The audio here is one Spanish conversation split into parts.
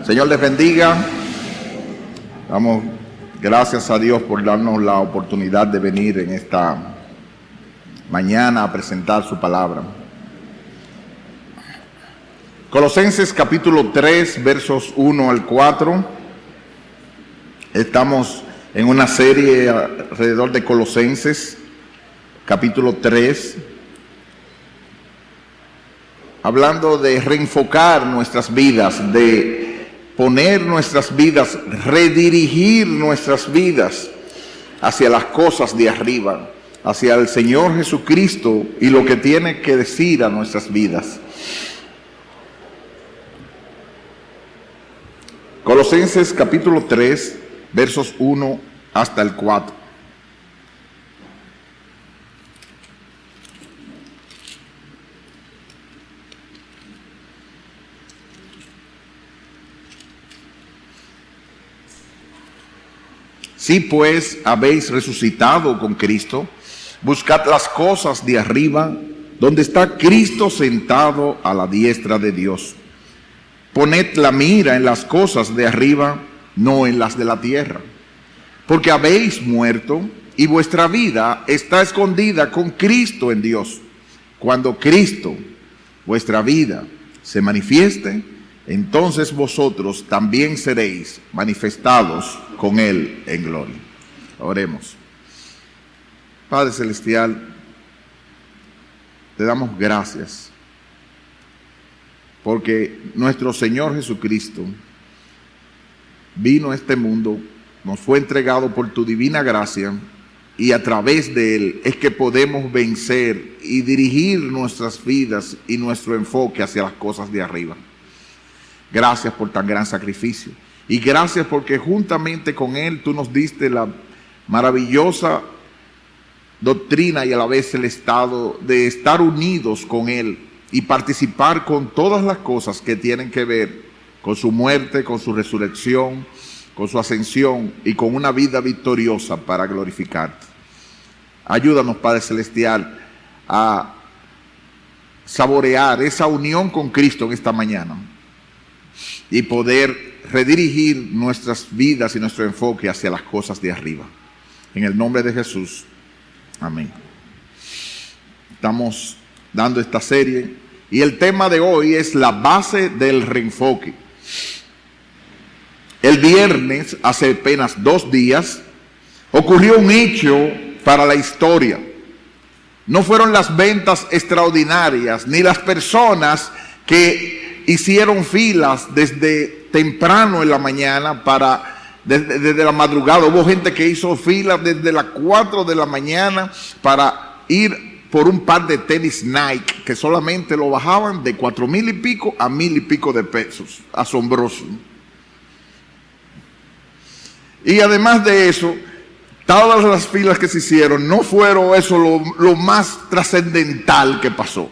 Señor les bendiga. Damos gracias a Dios por darnos la oportunidad de venir en esta mañana a presentar su palabra. Colosenses capítulo 3, versos 1 al 4. Estamos en una serie alrededor de Colosenses, capítulo 3, hablando de reenfocar nuestras vidas, de poner nuestras vidas, redirigir nuestras vidas hacia las cosas de arriba, hacia el Señor Jesucristo y lo que tiene que decir a nuestras vidas. Colosenses capítulo 3, versos 1 hasta el 4. Si pues habéis resucitado con Cristo, buscad las cosas de arriba, donde está Cristo sentado a la diestra de Dios. Poned la mira en las cosas de arriba, no en las de la tierra. Porque habéis muerto y vuestra vida está escondida con Cristo en Dios. Cuando Cristo, vuestra vida, se manifieste, entonces vosotros también seréis manifestados con Él en gloria. Oremos. Padre Celestial, te damos gracias porque nuestro Señor Jesucristo vino a este mundo, nos fue entregado por tu divina gracia y a través de Él es que podemos vencer y dirigir nuestras vidas y nuestro enfoque hacia las cosas de arriba. Gracias por tan gran sacrificio y gracias porque juntamente con Él tú nos diste la maravillosa doctrina y a la vez el estado de estar unidos con Él y participar con todas las cosas que tienen que ver con su muerte, con su resurrección, con su ascensión y con una vida victoriosa para glorificarte. Ayúdanos, Padre Celestial, a saborear esa unión con Cristo en esta mañana y poder redirigir nuestras vidas y nuestro enfoque hacia las cosas de arriba. En el nombre de Jesús. Amén. Estamos dando esta serie y el tema de hoy es la base del reenfoque. El viernes, hace apenas 2 días, ocurrió un hecho para la historia. No fueron las ventas extraordinarias, ni las personas que hicieron filas desde temprano en la mañana desde la madrugada. Hubo gente que hizo filas desde las 4 de la mañana para ir por un par de tenis Nike que solamente lo bajaban de 4,000 y pico a 1,000 y pico de pesos. Asombroso. Y además de eso, todas las filas que se hicieron no fueron eso lo más trascendental que pasó,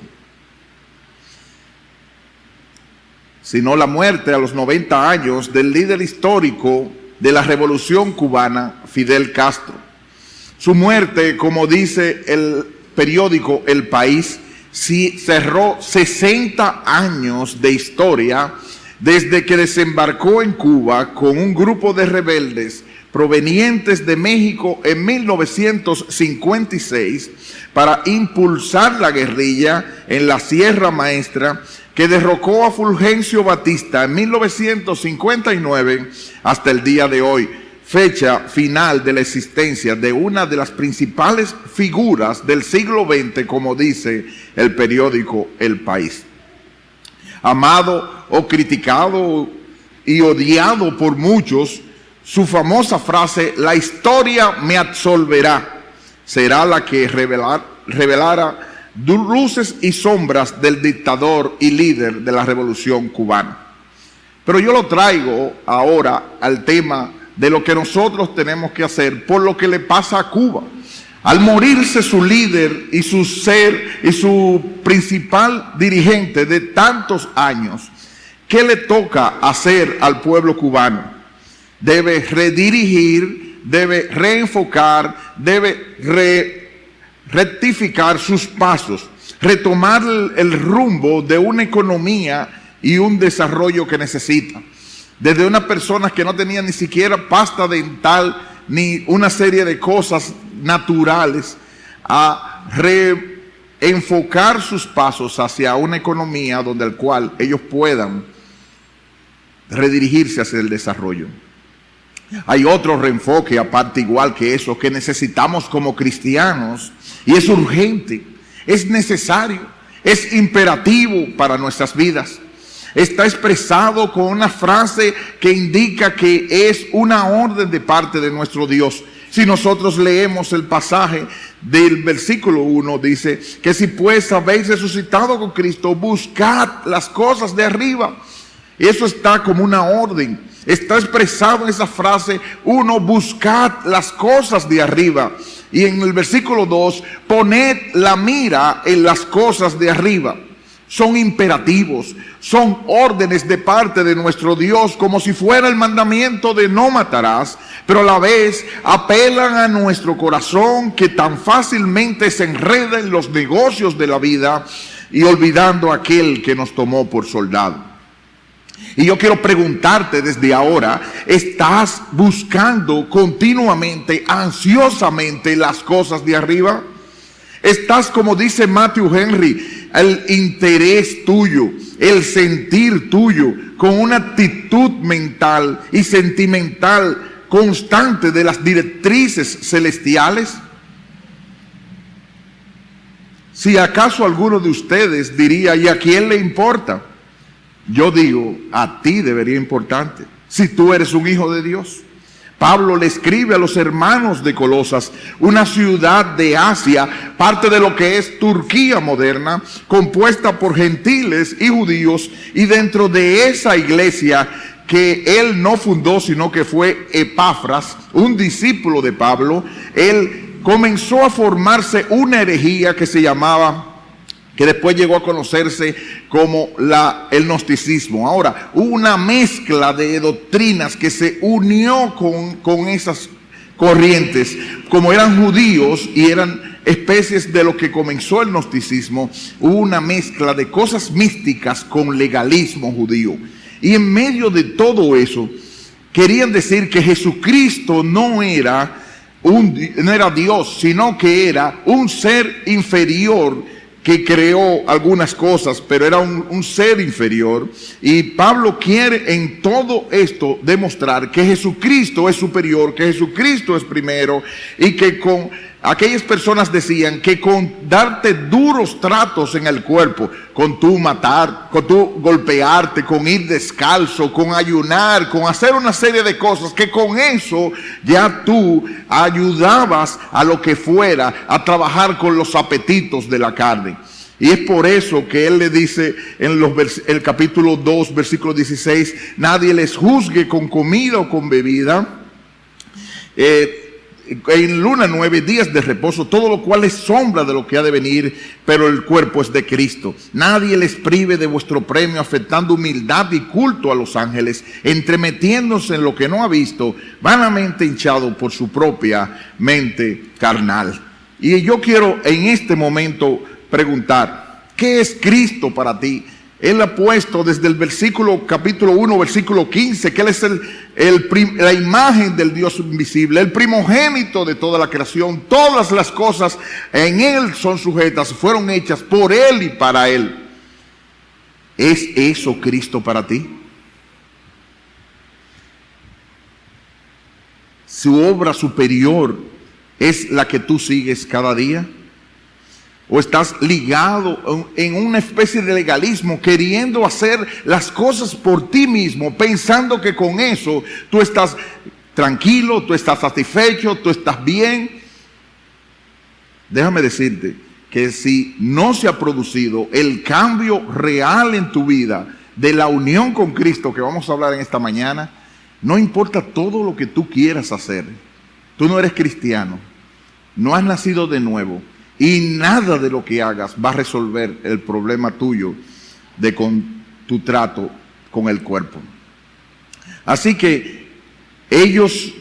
sino la muerte a los 90 años del líder histórico de la Revolución Cubana, Fidel Castro. Su muerte, como dice el periódico El País, cerró 60 años de historia desde que desembarcó en Cuba con un grupo de rebeldes provenientes de México en 1956 para impulsar la guerrilla en la Sierra Maestra, que derrocó a Fulgencio Batista en 1959 hasta el día de hoy, fecha final de la existencia de una de las principales figuras del siglo XX, como dice el periódico El País. Amado o criticado y odiado por muchos, su famosa frase, "la historia me absolverá", será la que revelara luces y sombras del dictador y líder de la Revolución Cubana. Pero yo lo traigo ahora al tema de lo que nosotros tenemos que hacer por lo que le pasa a Cuba. Al morirse su líder y su principal dirigente de tantos años, ¿qué le toca hacer al pueblo cubano? Debe redirigir, debe reenfocar, debe rectificar sus pasos, retomar el rumbo de una economía y un desarrollo que necesita. Desde una persona que no tenía ni siquiera pasta dental, ni una serie de cosas naturales, a reenfocar sus pasos hacia una economía donde el cual ellos puedan redirigirse hacia el desarrollo. Hay otro reenfoque aparte igual que eso que necesitamos como cristianos, y es urgente, es necesario, es imperativo para nuestras vidas. Está expresado con una frase que indica que es una orden de parte de nuestro Dios. Si nosotros leemos el pasaje del versículo 1, dice que si pues habéis resucitado con Cristo, buscad las cosas de arriba. Eso está como una orden. Está expresado en esa frase 1, buscad las cosas de arriba. Y en el versículo 2, poned la mira en las cosas de arriba. Son imperativos, son órdenes de parte de nuestro Dios, como si fuera el mandamiento de no matarás, pero a la vez apelan a nuestro corazón que tan fácilmente se enreda en los negocios de la vida y olvidando a aquel que nos tomó por soldado. Y yo quiero preguntarte desde ahora, ¿estás buscando continuamente, ansiosamente las cosas de arriba? ¿Estás, como dice Matthew Henry, el interés tuyo, el sentir tuyo, con una actitud mental y sentimental constante de las directrices celestiales? Si acaso alguno de ustedes diría, ¿y a quién le importa? Yo digo, a ti debería importarte, si tú eres un hijo de Dios. Pablo le escribe a los hermanos de Colosas, una ciudad de Asia, parte de lo que es Turquía moderna, compuesta por gentiles y judíos, y dentro de esa iglesia que él no fundó, sino que fue Epafras, un discípulo de Pablo, él comenzó a formarse una herejía que se llamaba, que después llegó a conocerse como el gnosticismo. Ahora, hubo una mezcla de doctrinas que se unió con esas corrientes. Como eran judíos y eran especies de lo que comenzó el gnosticismo, hubo una mezcla de cosas místicas con legalismo judío. Y en medio de todo eso, querían decir que Jesucristo no era Dios, sino que era un ser inferior que creó algunas cosas, pero era un ser inferior. Y Pablo quiere en todo esto demostrar que Jesucristo es superior, que Jesucristo es primero, y que con aquellas personas decían que con darte duros tratos en el cuerpo, con tú matar, con tú golpearte, con ir descalzo, con ayunar, con hacer una serie de cosas, que con eso ya tú ayudabas a lo que fuera a trabajar con los apetitos de la carne. Y es por eso que él le dice en el capítulo 2, versículo 16, nadie les juzgue con comida o con bebida, en luna 9, días de reposo, todo lo cual es sombra de lo que ha de venir, pero el cuerpo es de Cristo. Nadie les prive de vuestro premio, afectando humildad y culto a los ángeles, entremetiéndose en lo que no ha visto, vanamente hinchado por su propia mente carnal. Y yo quiero en este momento preguntar, ¿qué es Cristo para ti? Él ha puesto desde el capítulo 1, versículo 15, que Él es la imagen del Dios invisible, el primogénito de toda la creación. Todas las cosas en Él son sujetas, fueron hechas por Él y para Él. ¿Es eso Cristo para ti? ¿Su obra superior es la que tú sigues cada día? ¿O estás ligado en una especie de legalismo, queriendo hacer las cosas por ti mismo, pensando que con eso tú estás tranquilo, tú estás satisfecho, tú estás bien? Déjame decirte que si no se ha producido el cambio real en tu vida de la unión con Cristo, que vamos a hablar en esta mañana, no importa todo lo que tú quieras hacer, tú no eres cristiano, no has nacido de nuevo. Y nada de lo que hagas va a resolver el problema tuyo con tu trato con el cuerpo. Así que ellos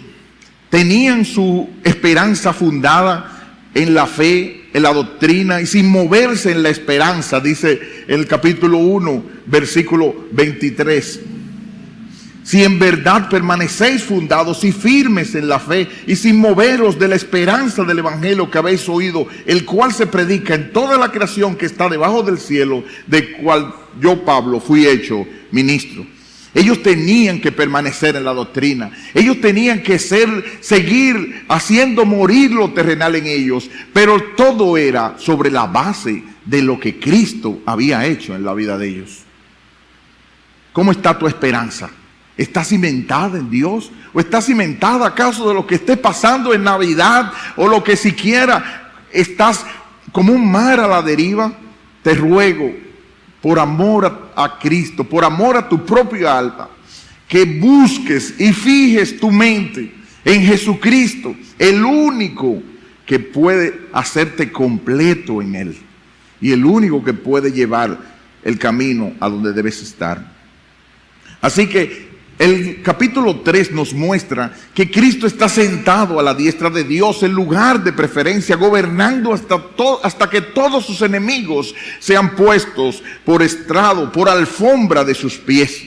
tenían su esperanza fundada en la fe, en la doctrina, y sin moverse en la esperanza, dice el capítulo 1, versículo 23. si en verdad permanecéis fundados y firmes en la fe y sin moveros de la esperanza del evangelio que habéis oído, el cual se predica en toda la creación que está debajo del cielo, de cual yo, Pablo, fui hecho ministro. Ellos tenían que permanecer en la doctrina. Ellos tenían que seguir haciendo morir lo terrenal en ellos. Pero todo era sobre la base de lo que Cristo había hecho en la vida de ellos. ¿Cómo está tu esperanza? ¿Está cimentada en Dios? ¿O está cimentada acaso de lo que esté pasando en Navidad? ¿O lo que siquiera estás como un mar a la deriva? Te ruego, por amor a Cristo, por amor a tu propia alma, que busques y fijes tu mente en Jesucristo, el único que puede hacerte completo en Él y el único que puede llevar el camino a donde debes estar. Así que el capítulo 3 nos muestra que Cristo está sentado a la diestra de Dios, en lugar de preferencia, gobernando hasta que todos sus enemigos sean puestos por estrado, por alfombra de sus pies.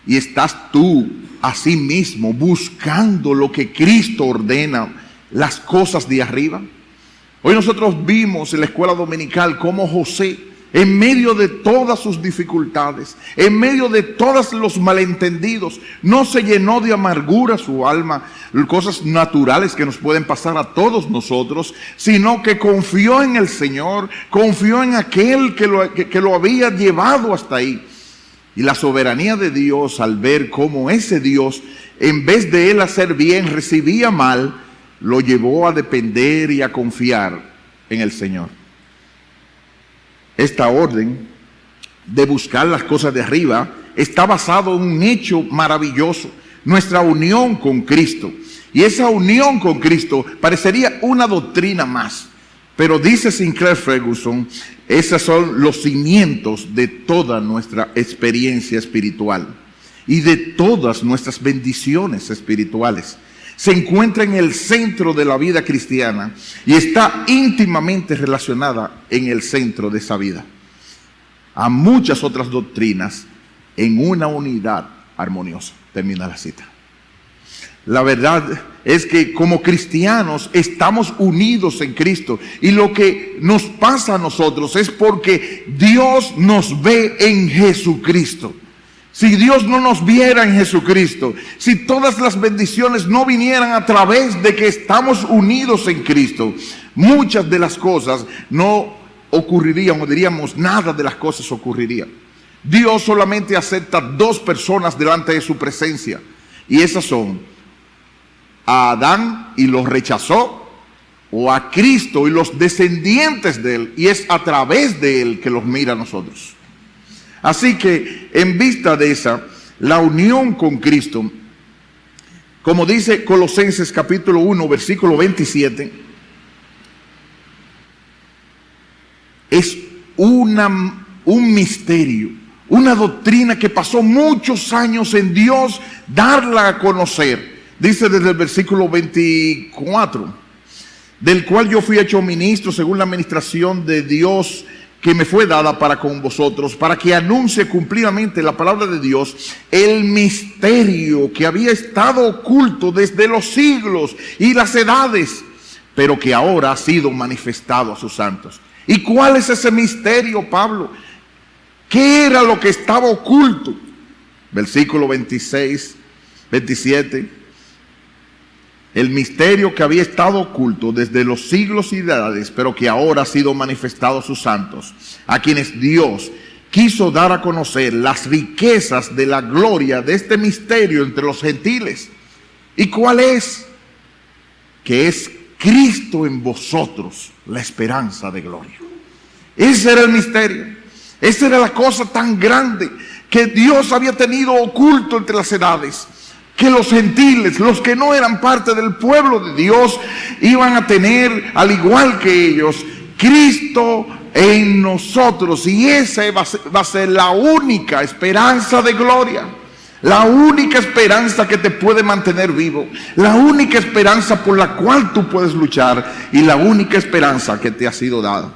Y estás tú, así mismo, buscando lo que Cristo ordena, las cosas de arriba. Hoy nosotros vimos en la escuela dominical cómo José, en medio de todas sus dificultades, en medio de todos los malentendidos, no se llenó de amargura su alma, cosas naturales que nos pueden pasar a todos nosotros, sino que confió en el Señor, confió en aquel que lo había llevado hasta ahí. Y la soberanía de Dios, al ver cómo ese Dios, en vez de él hacer bien, recibía mal, lo llevó a depender y a confiar en el Señor. Esta orden de buscar las cosas de arriba está basado en un hecho maravilloso, nuestra unión con Cristo. Y esa unión con Cristo parecería una doctrina más, pero dice Sinclair Ferguson, esos son los cimientos de toda nuestra experiencia espiritual y de todas nuestras bendiciones espirituales. Se encuentra en el centro de la vida cristiana y está íntimamente relacionada en el centro de esa vida a muchas otras doctrinas en una unidad armoniosa. Termina la cita. La verdad es que como cristianos estamos unidos en Cristo, y lo que nos pasa a nosotros es porque Dios nos ve en Jesucristo. Si Dios no nos viera en Jesucristo, si todas las bendiciones no vinieran a través de que estamos unidos en Cristo, muchas de las cosas no ocurrirían, o diríamos nada de las cosas ocurriría. Dios solamente acepta 2 personas delante de su presencia, y esas son a Adán y los rechazó, o a Cristo y los descendientes de él, y es a través de él que los mira a nosotros. Así que en vista de esa, la unión con Cristo, como dice Colosenses capítulo 1, versículo 27, es un misterio, una doctrina que pasó muchos años en Dios darla a conocer. Dice desde el versículo 24, del cual yo fui hecho ministro según la administración de Dios que me fue dada para con vosotros, para que anuncie cumplidamente la palabra de Dios, el misterio que había estado oculto desde los siglos y las edades, pero que ahora ha sido manifestado a sus santos. ¿Y cuál es ese misterio, Pablo? ¿Qué era lo que estaba oculto? Versículo 26, 27. El misterio que había estado oculto desde los siglos y edades, pero que ahora ha sido manifestado a sus santos, a quienes Dios quiso dar a conocer las riquezas de la gloria de este misterio entre los gentiles. ¿Y cuál es? Que es Cristo en vosotros, la esperanza de gloria. Ese era el misterio. Esa era la cosa tan grande que Dios había tenido oculto entre las edades, que los gentiles, los que no eran parte del pueblo de Dios, iban a tener, al igual que ellos, Cristo en nosotros. Y esa va a ser la única esperanza de gloria, la única esperanza que te puede mantener vivo, la única esperanza por la cual tú puedes luchar, y la única esperanza que te ha sido dada.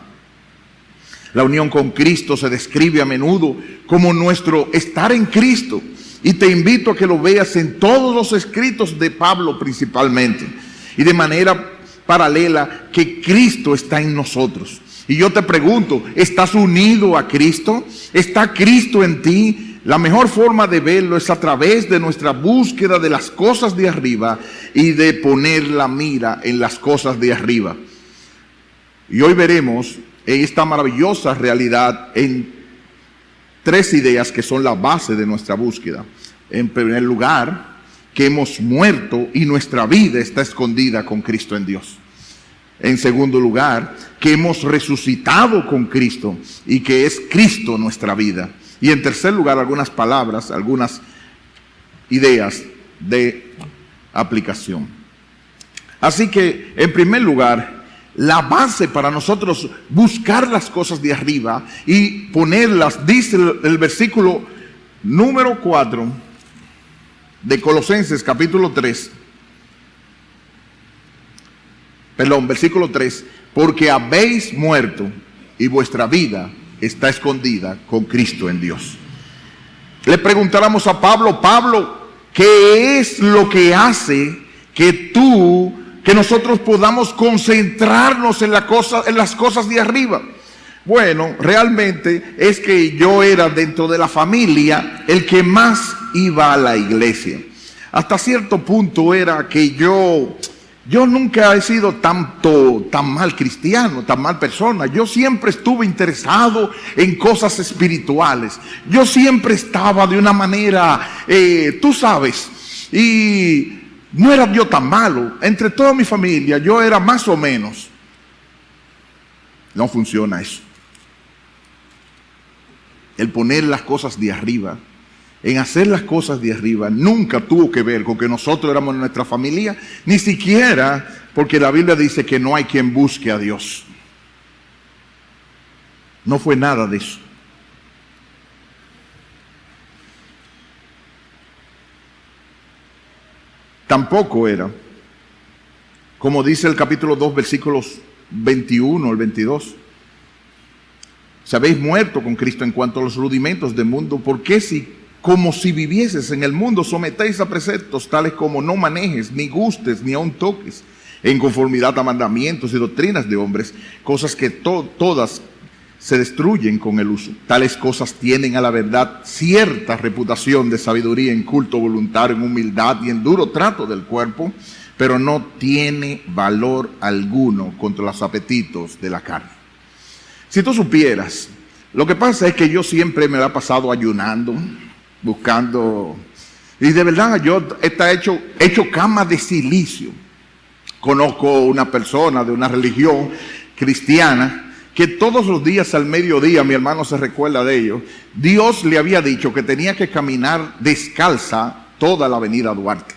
La unión con Cristo se describe a menudo como nuestro estar en Cristo, Y te invito a que lo veas en todos los escritos de Pablo principalmente. Y de manera paralela, que Cristo está en nosotros. Y yo te pregunto, ¿estás unido a Cristo? ¿Está Cristo en ti? La mejor forma de verlo es a través de nuestra búsqueda de las cosas de arriba y de poner la mira en las cosas de arriba. Y hoy veremos esta maravillosa realidad en 3 ideas que son la base de nuestra búsqueda. En primer lugar, que hemos muerto y nuestra vida está escondida con Cristo en Dios. En segundo lugar, que hemos resucitado con Cristo y que es Cristo nuestra vida. Y en tercer lugar, algunas palabras, algunas ideas de aplicación. Así que, en primer lugar, la base para nosotros buscar las cosas de arriba y ponerlas, dice el versículo número 4 de Colosenses capítulo 3. Versículo 3, porque habéis muerto y vuestra vida está escondida con Cristo en Dios. Le preguntáramos a Pablo, ¿qué es lo que hace que nosotros podamos concentrarnos en las cosas de arriba? Bueno, realmente es que yo era dentro de la familia el que más iba a la iglesia. Hasta cierto punto era que yo nunca he sido tan mal cristiano, tan mal persona. Yo siempre estuve interesado en cosas espirituales. Yo siempre estaba de una manera, tú sabes, y no era yo tan malo. Entre toda mi familia yo era más o menos. No funciona eso. El poner las cosas de arriba, en hacer las cosas de arriba, nunca tuvo que ver con que nosotros éramos nuestra familia, ni siquiera porque la Biblia dice que no hay quien busque a Dios. No fue nada de eso. Tampoco era, como dice el capítulo 2, versículos 21 al 22. Si habéis muerto con Cristo en cuanto a los rudimentos del mundo, ¿por qué como si vivieses en el mundo, sometéis a preceptos tales como no manejes, ni gustes, ni aun toques, en conformidad a mandamientos y doctrinas de hombres, cosas que todas se destruyen con el uso? Tales cosas tienen a la verdad cierta reputación de sabiduría en culto voluntario, en humildad y en duro trato del cuerpo, pero no tiene valor alguno contra los apetitos de la carne. Si tú supieras, lo que pasa es que yo siempre me la he pasado ayunando, buscando, y de verdad yo he hecho cama de silicio. Conozco una persona de una religión cristiana que todos los días al mediodía, mi hermano se recuerda de ello, Dios le había dicho que tenía que caminar descalza toda la avenida Duarte.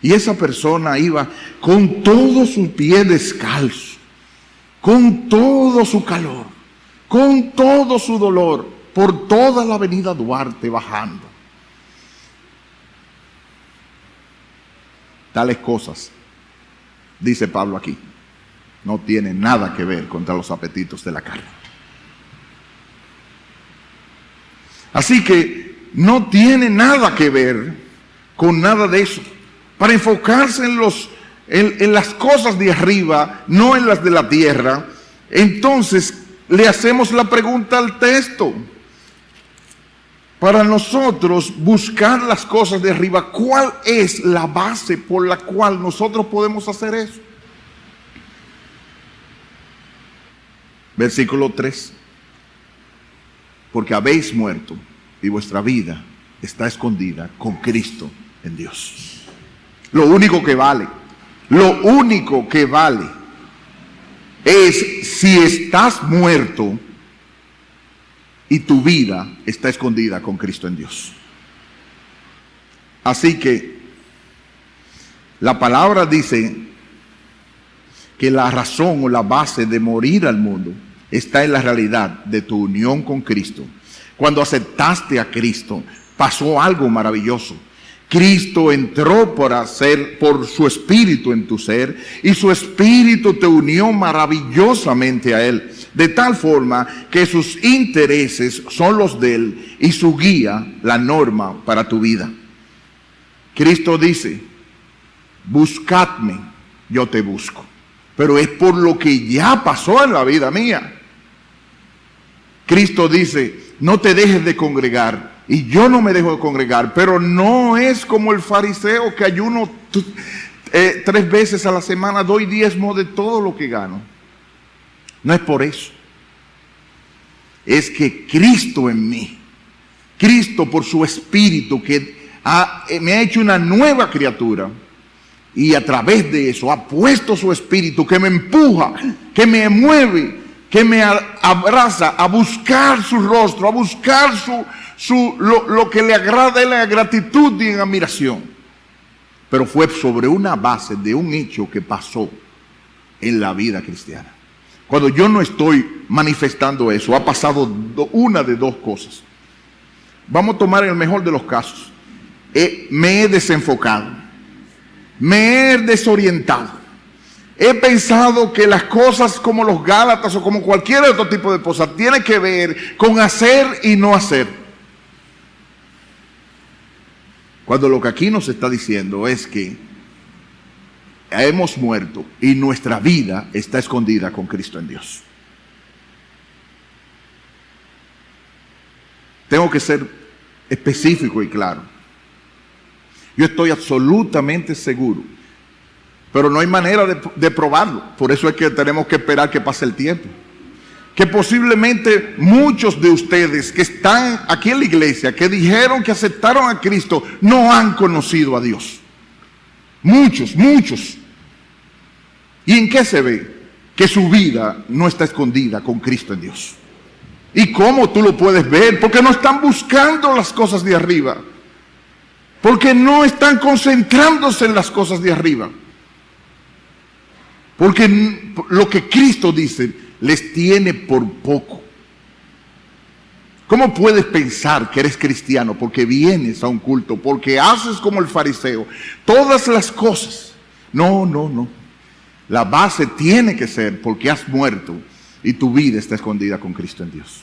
Y esa persona iba con todo su pie descalzo, con todo su calor, con todo su dolor, por toda la avenida Duarte bajando. Tales cosas, dice Pablo aquí, no tienen nada que ver contra los apetitos de la carne. Así que no tiene nada que ver con nada de eso. Para enfocarse en las cosas de arriba, no en las de la tierra, entonces le hacemos la pregunta al texto. Para nosotros buscar las cosas de arriba, ¿cuál es la base por la cual nosotros podemos hacer eso? Versículo 3. Porque habéis muerto y vuestra vida está escondida con Cristo en Dios. Lo único que vale es si estás muerto y tu vida está escondida con Cristo en Dios. Así que la palabra dice que la razón o la base de morir al mundo está en la realidad de tu unión con Cristo. Cuando aceptaste a Cristo, pasó algo maravilloso. Cristo entró por su espíritu en tu ser y su espíritu te unió maravillosamente a Él. de tal forma que sus intereses son los de Él y su guía la norma para tu vida. Cristo dice, buscadme, yo te busco. Pero es por lo que ya pasó en la vida mía. Cristo dice, no te dejes de congregar. Y yo no me dejo de congregar, pero no es como el fariseo que ayuno 3 veces a la semana, doy diezmo de todo lo que gano. No es por eso. Es que Cristo en mí, Cristo por su Espíritu que me ha hecho una nueva criatura, y a través de eso ha puesto su Espíritu que me empuja, que me mueve, que me abraza a buscar su rostro, a buscar lo que le agrada en la gratitud y en admiración. Pero fue sobre una base de un hecho que pasó en la vida cristiana. Cuando yo no estoy manifestando eso, ha pasado una de 2 cosas. Vamos a tomar el mejor de los casos. Me he desenfocado, me he desorientado. He pensado que las cosas como los Gálatas o como cualquier otro tipo de cosas tiene que ver con hacer y no hacer. Cuando lo que aquí nos está diciendo es que hemos muerto y nuestra vida está escondida con Cristo en Dios. Tengo que ser específico y claro. Yo estoy absolutamente seguro, pero no hay manera de probarlo. Por eso es que tenemos que esperar que pase el tiempo. Que posiblemente muchos de ustedes que están aquí en la iglesia, que dijeron que aceptaron a Cristo, no han conocido a Dios. Muchos. ¿Y en qué se ve? Que su vida no está escondida con Cristo en Dios. ¿Y cómo tú lo puedes ver? Porque no están buscando las cosas de arriba. Porque no están concentrándose en las cosas de arriba. Porque lo que Cristo dice les tiene por poco. ¿Cómo puedes pensar que eres cristiano porque vienes a un culto, porque haces como el fariseo todas las cosas? No. La base tiene que ser porque has muerto y tu vida está escondida con Cristo en Dios.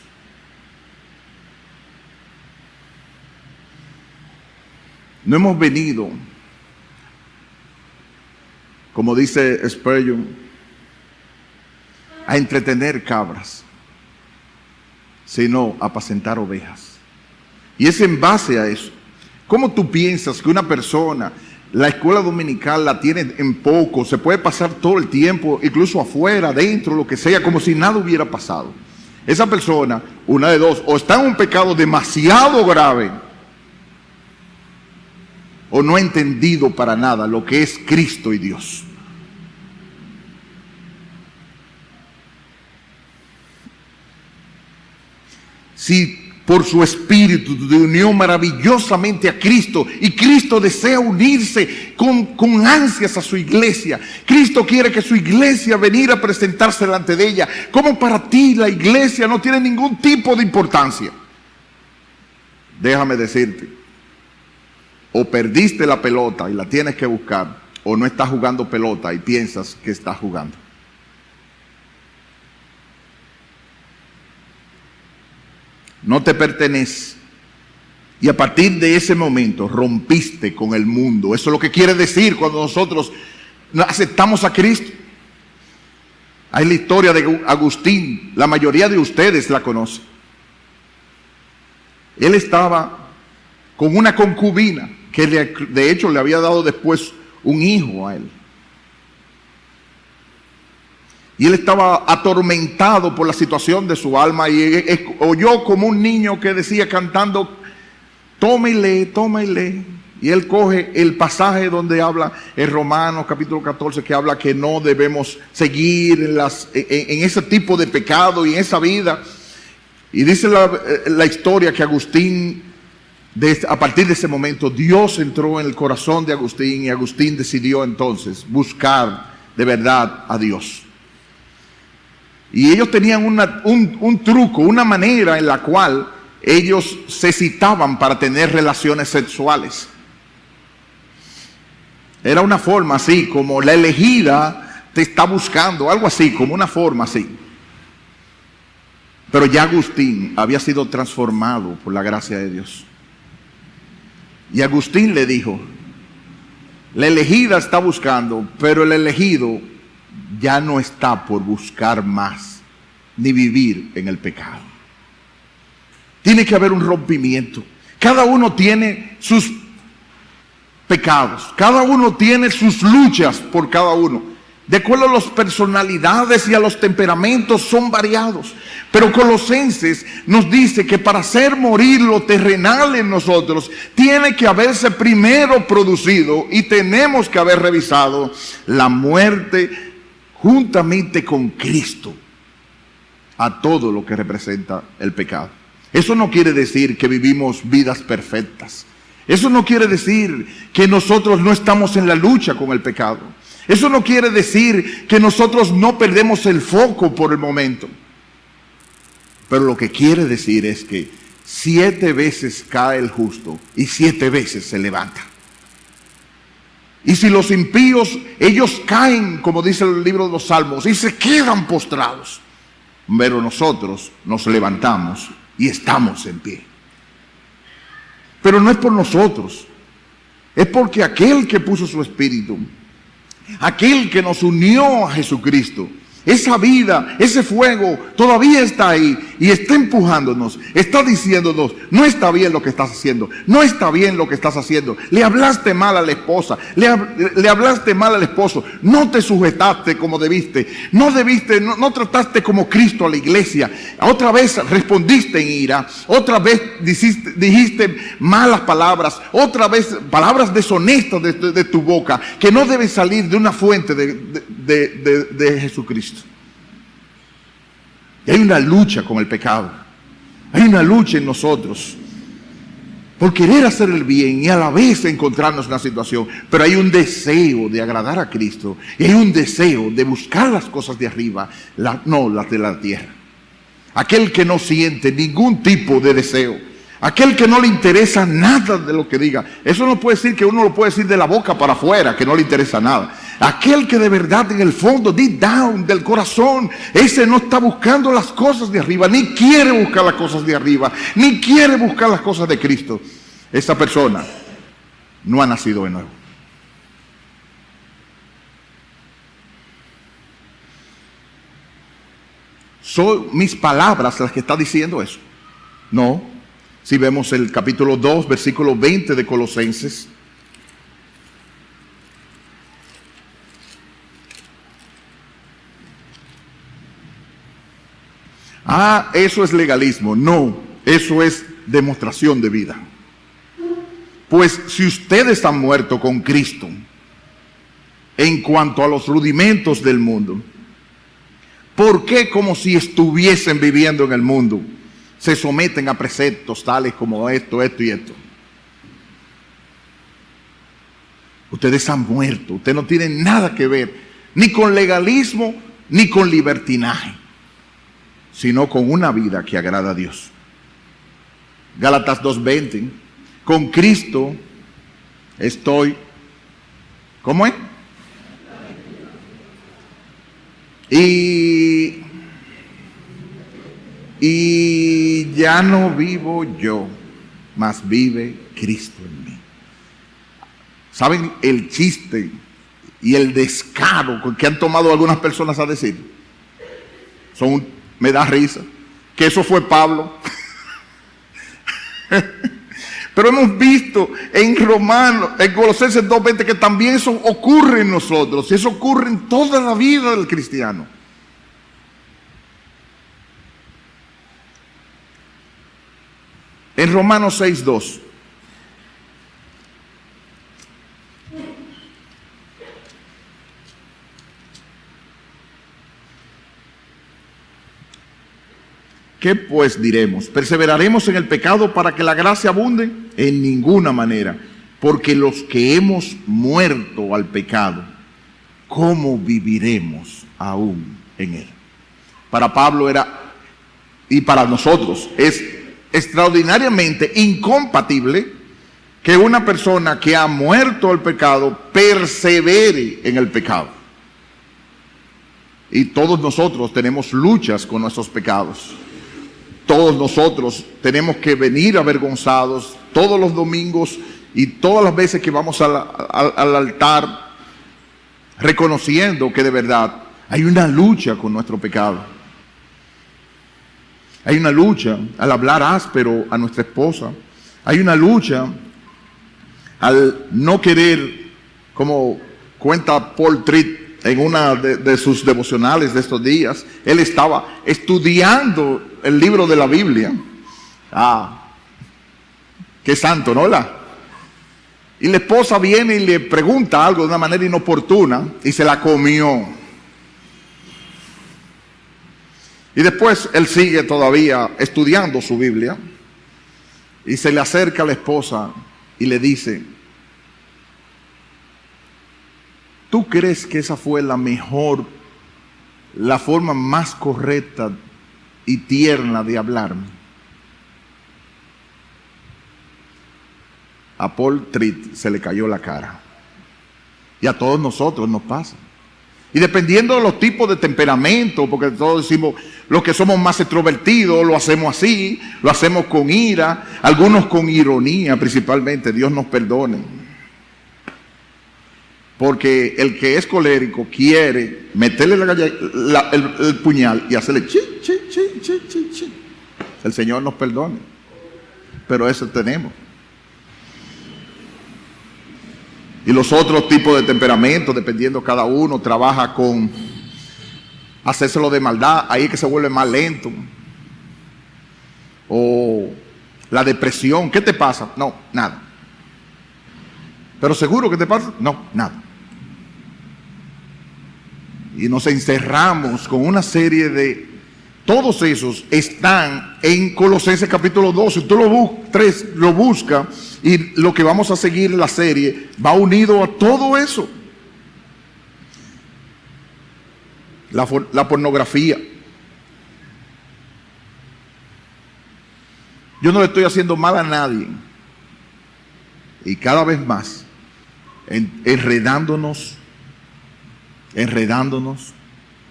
No hemos venido, como dice Spurgeon, a entretener cabras, sino a apacentar ovejas. Y es en base a eso. ¿Cómo tú piensas que una persona, la escuela dominical la tiene en poco, se puede pasar todo el tiempo, incluso afuera, adentro, lo que sea, como si nada hubiera pasado? Esa persona, una de dos, o está en un pecado demasiado grave, o no ha entendido para nada lo que es Cristo y Dios. Si por su Espíritu te unió maravillosamente a Cristo y Cristo desea unirse con ansias a su iglesia, Cristo quiere que su iglesia venir a presentarse delante de ella, como para ti la iglesia no tiene ningún tipo de importancia, déjame decirte, o perdiste la pelota y la tienes que buscar, o no estás jugando pelota y piensas que estás jugando. No te pertenece. Y a partir de ese momento rompiste con el mundo. Eso es lo que quiere decir cuando nosotros aceptamos a Cristo. Hay la historia de Agustín, la mayoría de ustedes la conocen. Él estaba con una concubina que de hecho le había dado después un hijo a él. Y él estaba atormentado por la situación de su alma y oyó como un niño que decía cantando, toma y lee. Y él coge el pasaje donde habla en Romanos capítulo 14, que habla que no debemos seguir en ese tipo de pecado y en esa vida. Y dice la historia que Agustín, a partir de ese momento, Dios entró en el corazón de Agustín y Agustín decidió entonces buscar de verdad a Dios. Y ellos tenían un truco, una manera en la cual ellos se citaban para tener relaciones sexuales. Era una forma así, como la elegida te está buscando, algo así, como una forma así. Pero ya Agustín había sido transformado por la gracia de Dios. Y Agustín le dijo, la elegida está buscando, pero el elegido ya no está por buscar más, ni vivir en el pecado. Tiene que haber un rompimiento. Cada uno tiene sus pecados, cada uno tiene sus luchas por cada uno. De acuerdo a las personalidades y a los temperamentos son variados. Pero Colosenses nos dice que para hacer morir lo terrenal en nosotros, tiene que haberse primero producido y tenemos que haber revisado la muerte juntamente con Cristo a todo lo que representa el pecado. Eso no quiere decir que vivimos vidas perfectas. Eso no quiere decir que nosotros no estamos en la lucha con el pecado. Eso no quiere decir que nosotros no perdemos el foco por el momento. Pero lo que quiere decir es que 7 veces cae el justo y 7 veces se levanta. Y si los impíos, ellos caen, como dice el libro de los Salmos, y se quedan postrados. Pero nosotros nos levantamos y estamos en pie. Pero no es por nosotros, es porque aquel que puso su espíritu, aquel que nos unió a Jesucristo, esa vida, ese fuego todavía está ahí y está empujándonos, está diciéndonos, no está bien lo que estás haciendo, no está bien lo que estás haciendo. Le hablaste mal a la esposa, le hablaste mal al esposo, no te sujetaste como debiste, no trataste como Cristo a la iglesia, otra vez respondiste en ira, otra vez dijiste malas palabras, otra vez palabras deshonestas de tu boca, que no deben salir de una fuente de Jesucristo. Y hay una lucha con el pecado. Hay una lucha en nosotros por querer hacer el bien y a la vez encontrarnos en una situación. Pero hay un deseo de agradar a Cristo y hay un deseo de buscar las cosas de arriba, no las de la tierra. Aquel que no siente ningún tipo de deseo, aquel que no le interesa nada de lo que diga. Eso no puede decir que uno lo puede decir de la boca para afuera, que no le interesa nada. Aquel que de verdad en el fondo, deep down del corazón, ese no está buscando las cosas de arriba, ni quiere buscar las cosas de arriba, ni quiere buscar las cosas de Cristo. Esa persona no ha nacido de nuevo. ¿Son mis palabras las que está diciendo eso? No. Si vemos el capítulo 2, versículo 20 de Colosenses. Eso es legalismo. No, eso es demostración de vida. Pues si ustedes han muerto con Cristo en cuanto a los rudimentos del mundo, ¿por qué como si estuviesen viviendo en el mundo se someten a preceptos tales como esto y esto? Ustedes han muerto. Ustedes no tienen nada que ver ni con legalismo ni con libertinaje, sino con una vida que agrada a Dios. Gálatas 2:20. Con Cristo estoy, ¿cómo es? Y ya no vivo yo, mas vive Cristo en mí. ¿Saben el chiste y el descaro que han tomado algunas personas a decir? Me da risa, que eso fue Pablo. Pero hemos visto en Colosenses 2:20 que también eso ocurre en nosotros, y eso ocurre en toda la vida del cristiano. En Romanos 6:2. ¿Qué pues diremos? ¿Perseveraremos en el pecado para que la gracia abunde? En ninguna manera. Porque los que hemos muerto al pecado, ¿cómo viviremos aún en él? Para Pablo era, y para nosotros, es extraordinariamente incompatible que una persona que ha muerto al pecado persevere en el pecado. Y todos nosotros tenemos luchas con nuestros pecados. todos nosotros tenemos que venir avergonzados todos los domingos y todas las veces que vamos al altar, reconociendo que de verdad hay una lucha con nuestro pecado. Hay una lucha al hablar áspero a nuestra esposa. Hay una lucha al no querer, como cuenta Paul Tripp en una de sus devocionales de estos días. Él estaba estudiando el libro de la Biblia. Qué santo, ¿no? Y la esposa viene y le pregunta algo de una manera inoportuna y se la comió. Y después él sigue todavía estudiando su Biblia y se le acerca a la esposa y le dice: ¿tú crees que esa fue la forma más correcta y tierna de hablarme? A Paul Tripp se le cayó la cara. Y a todos nosotros nos pasa. Y dependiendo de los tipos de temperamento, porque todos decimos, los que somos más extrovertidos lo hacemos así, lo hacemos con ira, algunos con ironía principalmente, Dios nos perdone. Porque el que es colérico quiere meterle el puñal y hacerle chi, chi, chi, chi, chi, chi. El Señor nos perdone. Pero eso tenemos. Y los otros tipos de temperamento, dependiendo cada uno, trabaja con hacérselo de maldad, ahí es que se vuelve más lento. O la depresión, ¿qué te pasa? No, nada. ¿Pero seguro que te pasa? No, nada. Y nos encerramos con una serie de... Todos esos están en Colosenses capítulo 12. Tú lo buscas y lo que vamos a seguir en la serie va unido a todo eso. La pornografía. Yo no le estoy haciendo mal a nadie. Y cada vez más, enredándonos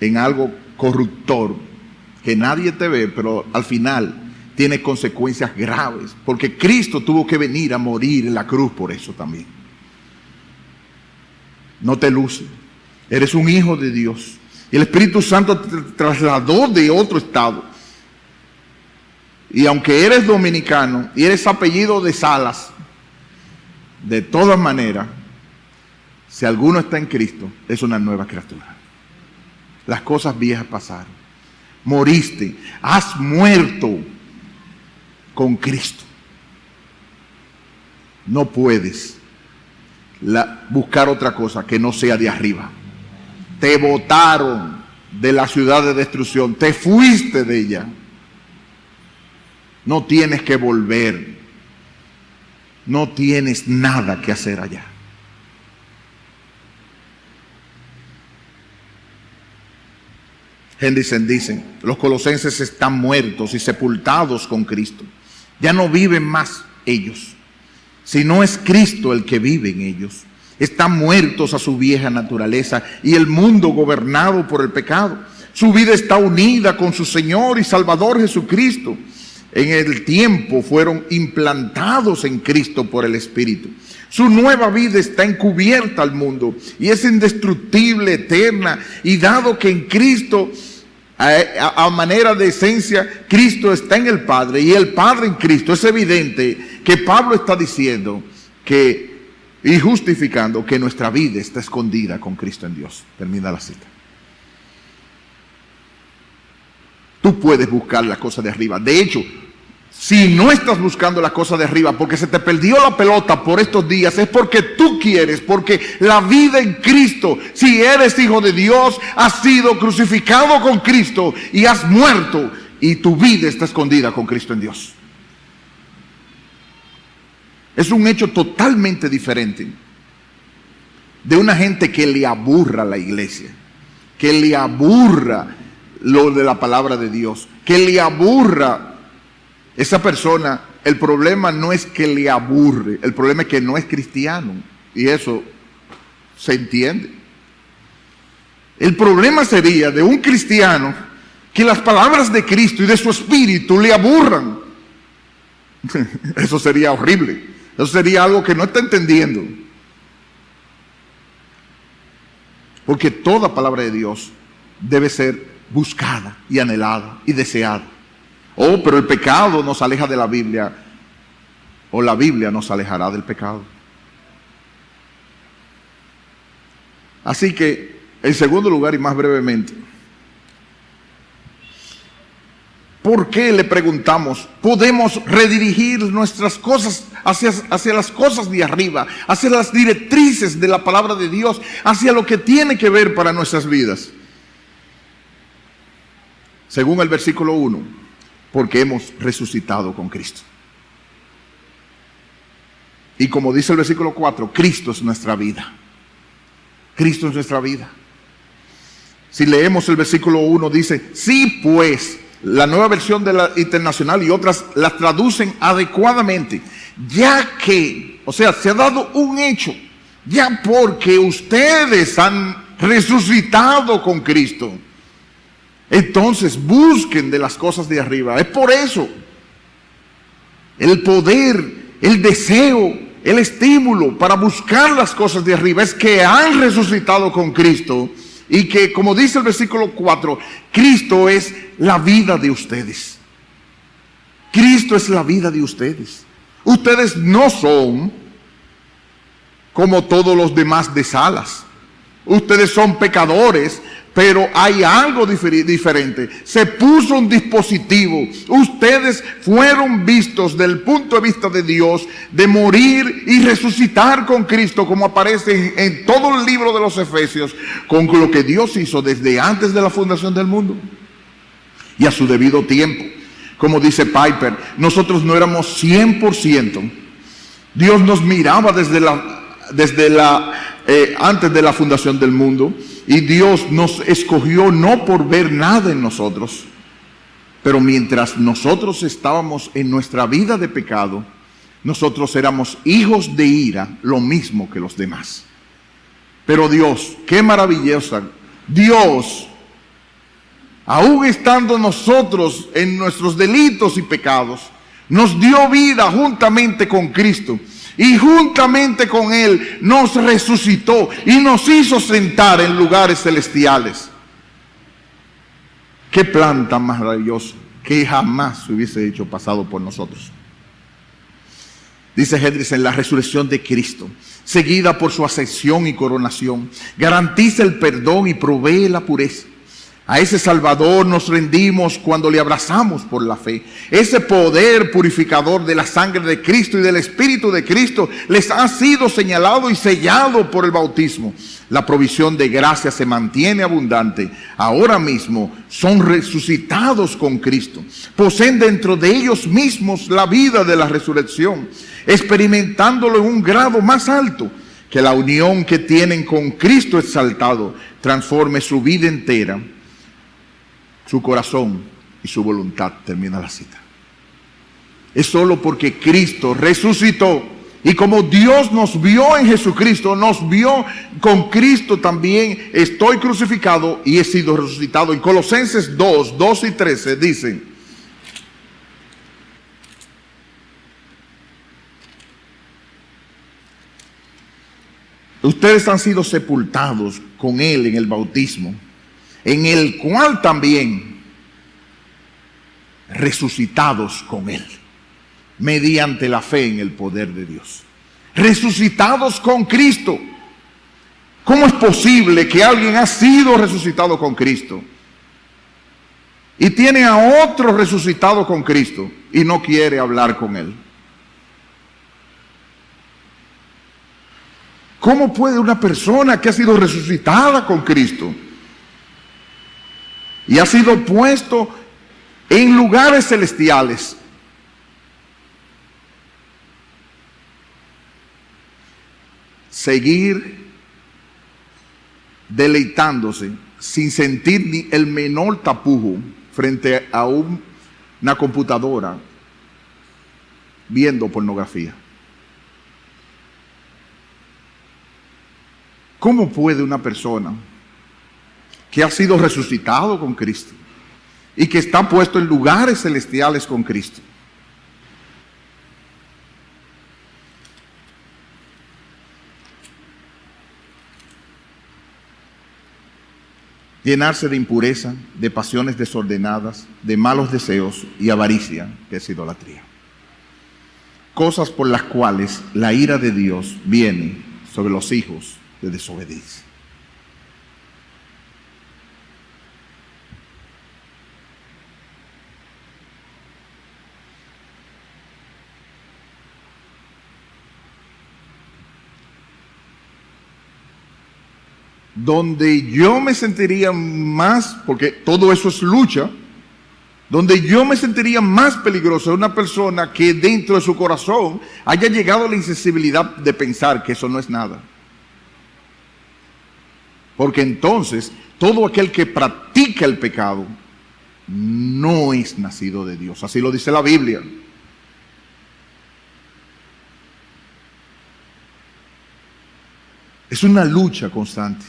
en algo corruptor, que nadie te ve, pero al final tiene consecuencias graves, porque Cristo tuvo que venir a morir en la cruz por eso también. No te luces, eres un hijo de Dios, y el Espíritu Santo te trasladó de otro estado, y aunque eres dominicano y eres apellido de Salas, de todas maneras, si alguno está en Cristo, es una nueva criatura. Las cosas viejas pasaron. Moriste, has muerto con Cristo. No puedes buscar otra cosa que no sea de arriba. Te botaron de la ciudad de destrucción, te fuiste de ella. No tienes que volver. No tienes nada que hacer allá. Henderson dice, los colosenses están muertos y sepultados con Cristo. Ya no viven más ellos, sino es Cristo el que vive en ellos. Están muertos a su vieja naturaleza y el mundo gobernado por el pecado. Su vida está unida con su Señor y Salvador Jesucristo. En el tiempo fueron implantados en Cristo por el Espíritu. Su nueva vida está encubierta al mundo y es indestructible, eterna. Y dado que en Cristo, a manera de esencia, Cristo está en el Padre y el Padre en Cristo, es evidente que Pablo está diciendo y justificando que nuestra vida está escondida con Cristo en Dios. Termina la cita. Tú puedes buscar la cosa de arriba. De hecho, si no estás buscando la cosa de arriba porque se te perdió la pelota por estos días, es porque tú quieres, porque la vida en Cristo, si eres hijo de Dios, has sido crucificado con Cristo y has muerto y tu vida está escondida con Cristo en Dios. Es un hecho totalmente diferente de una gente que le aburra la iglesia, que le aburra lo de la palabra de Dios, que le aburra esa persona. El problema no es que le aburre, el problema es que no es cristiano, y eso se entiende. El problema sería de un cristiano que las palabras de Cristo y de su Espíritu le aburran. Eso sería horrible. Eso sería algo que no está entendiendo. Porque toda palabra de Dios debe ser buscada y anhelada y deseada. Oh, pero el pecado nos aleja de la Biblia, o la Biblia nos alejará del pecado. Así que, en segundo lugar y más brevemente, ¿por qué, le preguntamos, podemos redirigir nuestras cosas hacia las cosas de arriba, hacia las directrices de la palabra de Dios, hacia lo que tiene que ver para nuestras vidas? Según el versículo 1, porque hemos resucitado con Cristo. Y como dice el versículo 4, Cristo es nuestra vida. Cristo es nuestra vida. Si leemos el versículo 1, dice, sí pues, la Nueva Versión de la Internacional y otras las traducen adecuadamente, ya que, o sea, se ha dado un hecho, ya porque ustedes han resucitado con Cristo, entonces busquen de las cosas de arriba. Es por eso el poder, el deseo, el estímulo para buscar las cosas de arriba es que han resucitado con Cristo. Y que, como dice el versículo 4, Cristo es la vida de ustedes. Cristo es la vida de ustedes. Ustedes no son como todos los demás de Salas. Ustedes son pecadores, pero hay algo diferente. Se puso un dispositivo. Ustedes fueron vistos desde el punto de vista de Dios, de morir y resucitar con Cristo, como aparece en todo el libro de los Efesios, con lo que Dios hizo desde antes de la fundación del mundo y a su debido tiempo. Como dice Piper, nosotros no éramos 100%. Dios nos miraba antes de la fundación del mundo, y Dios nos escogió no por ver nada en nosotros, pero mientras nosotros estábamos en nuestra vida de pecado, nosotros éramos hijos de ira, lo mismo que los demás. Pero Dios, qué maravillosa, Dios, aún estando nosotros en nuestros delitos y pecados, nos dio vida juntamente con Cristo. Y juntamente con Él nos resucitó y nos hizo sentar en lugares celestiales. Qué plan tan maravilloso que jamás se hubiese hecho pasado por nosotros. Dice Hendriksen, la resurrección de Cristo, seguida por su ascensión y coronación, garantiza el perdón y provee la pureza. A ese Salvador nos rendimos cuando le abrazamos por la fe. Ese poder purificador de la sangre de Cristo y del Espíritu de Cristo les ha sido señalado y sellado por el bautismo. La provisión de gracia se mantiene abundante. Ahora mismo son resucitados con Cristo. Poseen dentro de ellos mismos la vida de la resurrección, experimentándolo en un grado más alto. Que la unión que tienen con Cristo exaltado transforme su vida entera, su corazón y su voluntad. Termina la cita. Es solo porque Cristo resucitó, y como Dios nos vio en Jesucristo, nos vio con Cristo también. Estoy crucificado y he sido resucitado. En Colosenses 2, 12 y 13 dicen: ustedes han sido sepultados con Él en el bautismo, en el cual también resucitados con Él, mediante la fe en el poder de Dios. Resucitados con Cristo. ¿Cómo es posible que alguien ha sido resucitado con Cristo y tiene a otro resucitado con Cristo y no quiere hablar con Él? ¿Cómo puede una persona que ha sido resucitada con Cristo y ha sido puesto en lugares celestiales, seguir deleitándose sin sentir ni el menor tapujo frente a una computadora viendo pornografía? ¿Cómo puede una persona que ha sido resucitado con Cristo y que está puesto en lugares celestiales con Cristo. Llenarse de impureza, de pasiones desordenadas, de malos deseos y avaricia, que es idolatría. Cosas por las cuales la ira de Dios viene sobre los hijos de desobediencia. Donde yo me sentiría más, porque todo eso es lucha, donde yo me sentiría más peligroso es una persona que dentro de su corazón haya llegado a la insensibilidad de pensar que eso no es nada. Porque entonces todo aquel que practica el pecado no es nacido de Dios. Así lo dice la Biblia. Es una lucha constante.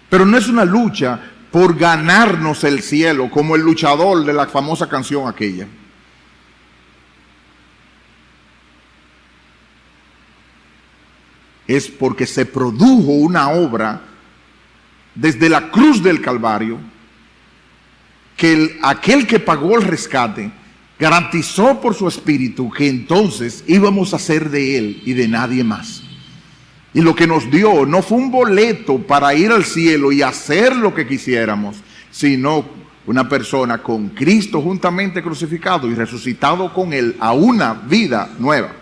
Pero no es una lucha por ganarnos el cielo, como el luchador de la famosa canción aquella. Es porque se produjo una obra desde la cruz del Calvario, que aquel que pagó el rescate garantizó por su espíritu que entonces íbamos a ser de él y de nadie más. Y lo que nos dio no fue un boleto para ir al cielo y hacer lo que quisiéramos, sino una persona con Cristo juntamente crucificado y resucitado con Él a una vida nueva.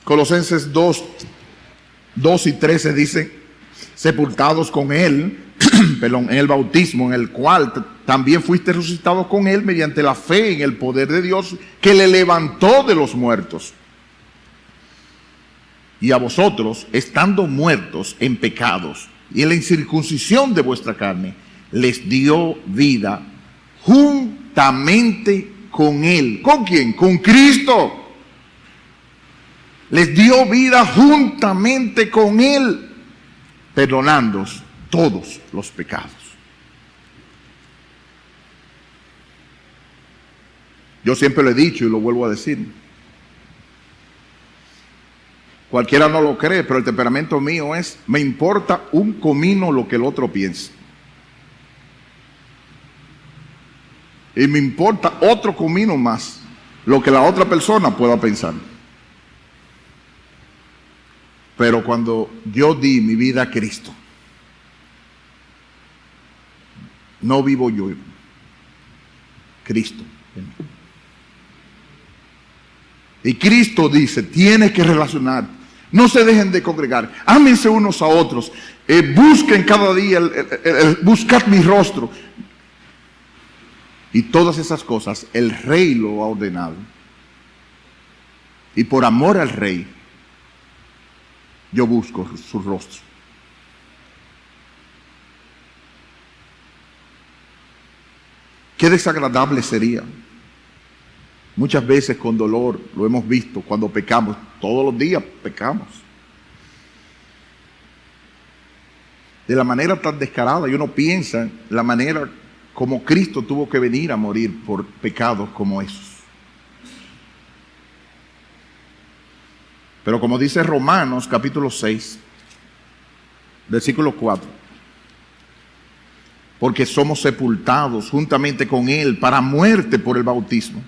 Colosenses 2 y 13 dice, sepultados con Él, perdón, en el bautismo, en el cual también fuiste resucitados con Él mediante la fe en el poder de Dios que le levantó de los muertos. Y a vosotros, estando muertos en pecados y en la incircuncisión de vuestra carne, les dio vida juntamente con Él. ¿Con quién? Con Cristo. Les dio vida juntamente con Él, perdonándoos todos los pecados. Yo siempre lo he dicho y lo vuelvo a decir. Cualquiera no lo cree, pero el temperamento mío es, me importa un comino lo que el otro piense. Y me importa otro comino más lo que la otra persona pueda pensar. Pero cuando yo di mi vida a Cristo, no vivo yo, Cristo. Y Cristo dice, tienes que relacionar, no se dejen de congregar, ámense unos a otros, busquen cada día, buscad mi rostro. Y todas esas cosas, el Rey lo ha ordenado. Y por amor al Rey, yo busco su rostro. Qué desagradable sería. Muchas veces con dolor lo hemos visto cuando pecamos. Todos los días pecamos. De la manera tan descarada, y uno piensa en la manera como Cristo tuvo que venir a morir por pecados como esos. Pero como dice Romanos capítulo 6, versículo 4, porque somos sepultados juntamente con Él para muerte por el bautismo,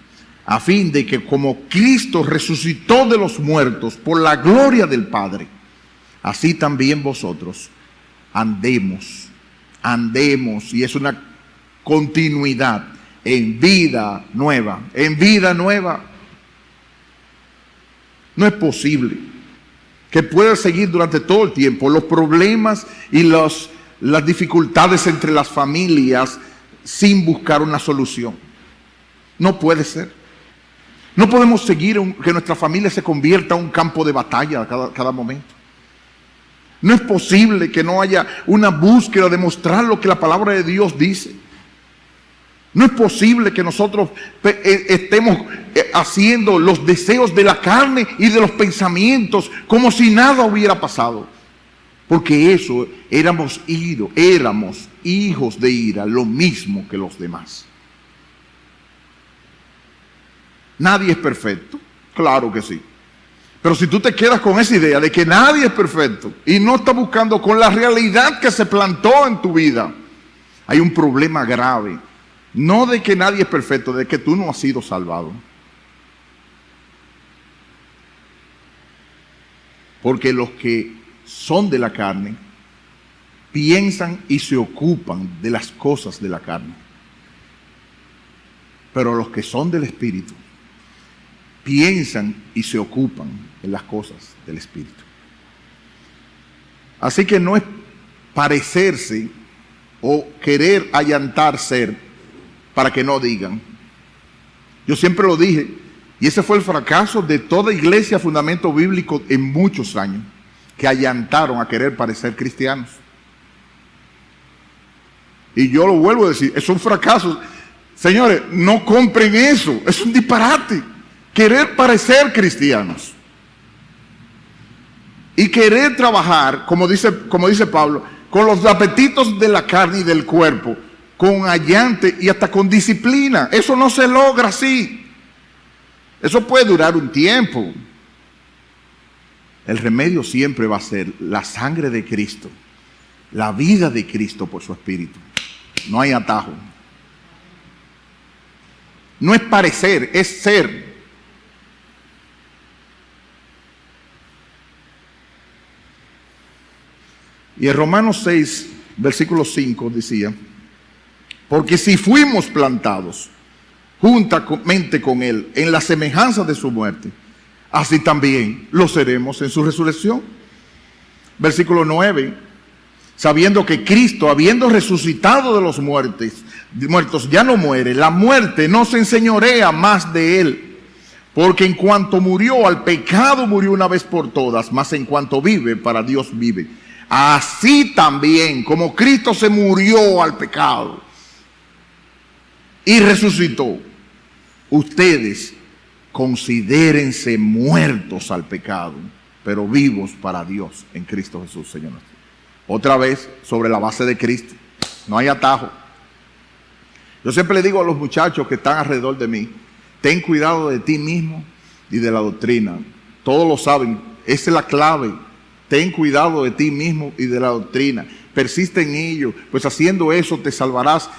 a fin de que como Cristo resucitó de los muertos por la gloria del Padre, así también vosotros andemos, y es una continuidad en vida nueva, en vida nueva. No es posible que pueda seguir durante todo el tiempo los problemas y las dificultades entre las familias sin buscar una solución. No puede ser. No podemos seguir que nuestra familia se convierta en un campo de batalla cada momento. No es posible que no haya una búsqueda de mostrar lo que la palabra de Dios dice. No es posible que nosotros estemos haciendo los deseos de la carne y de los pensamientos como si nada hubiera pasado. Porque eso éramos hijos de ira, lo mismo que los demás. Nadie es perfecto, claro que sí. Pero si tú te quedas con esa idea de que nadie es perfecto y no estás buscando con la realidad que se plantó en tu vida, hay un problema grave. No de que nadie es perfecto, de que tú no has sido salvado. Porque los que son de la carne piensan y se ocupan de las cosas de la carne. Pero los que son del Espíritu piensan y se ocupan en las cosas del Espíritu. Así que no es parecerse o querer allantar ser para que no digan. Yo siempre lo dije, y ese fue el fracaso de toda iglesia fundamento bíblico en muchos años, que allantaron a querer parecer cristianos. Y yo lo vuelvo a decir, es un fracaso. Señores, no compren eso, es un disparate. Querer parecer cristianos y querer trabajar, como dice Pablo, con los apetitos de la carne y del cuerpo, con allante y hasta con disciplina. Eso no se logra así. Eso puede durar un tiempo. El remedio siempre va a ser la sangre de Cristo, la vida de Cristo por su Espíritu. No hay atajo. No es parecer, es ser. Y en Romanos 6, versículo 5 decía, porque si fuimos plantados juntamente con Él en la semejanza de su muerte, así también lo seremos en su resurrección. Versículo 9, sabiendo que Cristo, habiendo resucitado de los muertos, ya no muere, la muerte no se enseñorea más de Él. Porque en cuanto murió al pecado, murió una vez por todas, mas en cuanto vive, para Dios vive. Así también, como Cristo se murió al pecado y resucitó, ustedes considérense muertos al pecado, pero vivos para Dios en Cristo Jesús, Señor nuestro. Otra vez, sobre la base de Cristo. No hay atajo. Yo siempre le digo a los muchachos que están alrededor de mí, ten cuidado de ti mismo y de la doctrina. Todos lo saben, esa es la clave. Ten cuidado de ti mismo y de la doctrina. Persiste en ello, pues haciendo eso te salvarás,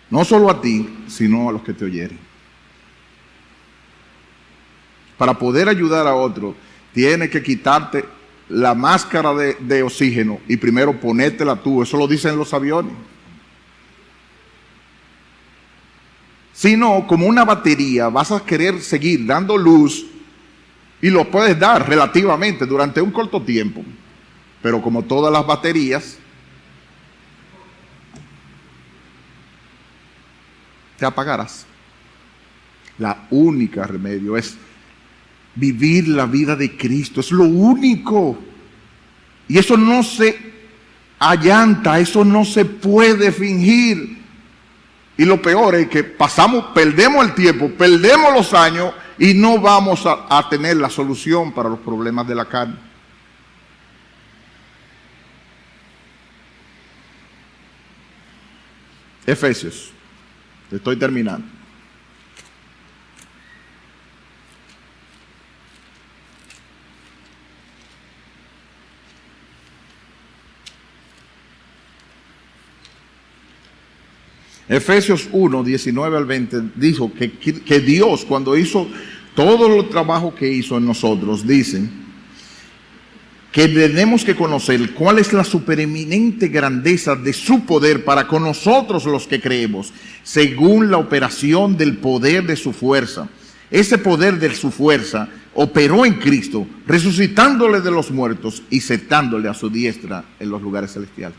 no solo a ti, sino a los que te oyeren. Para poder ayudar a otro, tienes que quitarte la máscara de oxígeno y primero ponértela tú. Eso lo dicen los aviones. Si no, como una batería, vas a querer seguir dando luz. Y lo puedes dar relativamente durante un corto tiempo. Pero como todas las baterías, te apagarás. La única remedio es vivir la vida de Cristo. Es lo único. Y eso no se allanta, eso no se puede fingir. Y lo peor es que perdemos el tiempo, perdemos los años y no vamos a tener la solución para los problemas de la carne. Efesios, estoy terminando. Efesios 1, 19 al 20 dijo que Dios, cuando hizo todo el trabajo que hizo en nosotros, dice que tenemos que conocer cuál es la supereminente grandeza de su poder para con nosotros los que creemos, según la operación del poder de su fuerza. Ese poder de su fuerza operó en Cristo, resucitándole de los muertos y sentándole a su diestra en los lugares celestiales.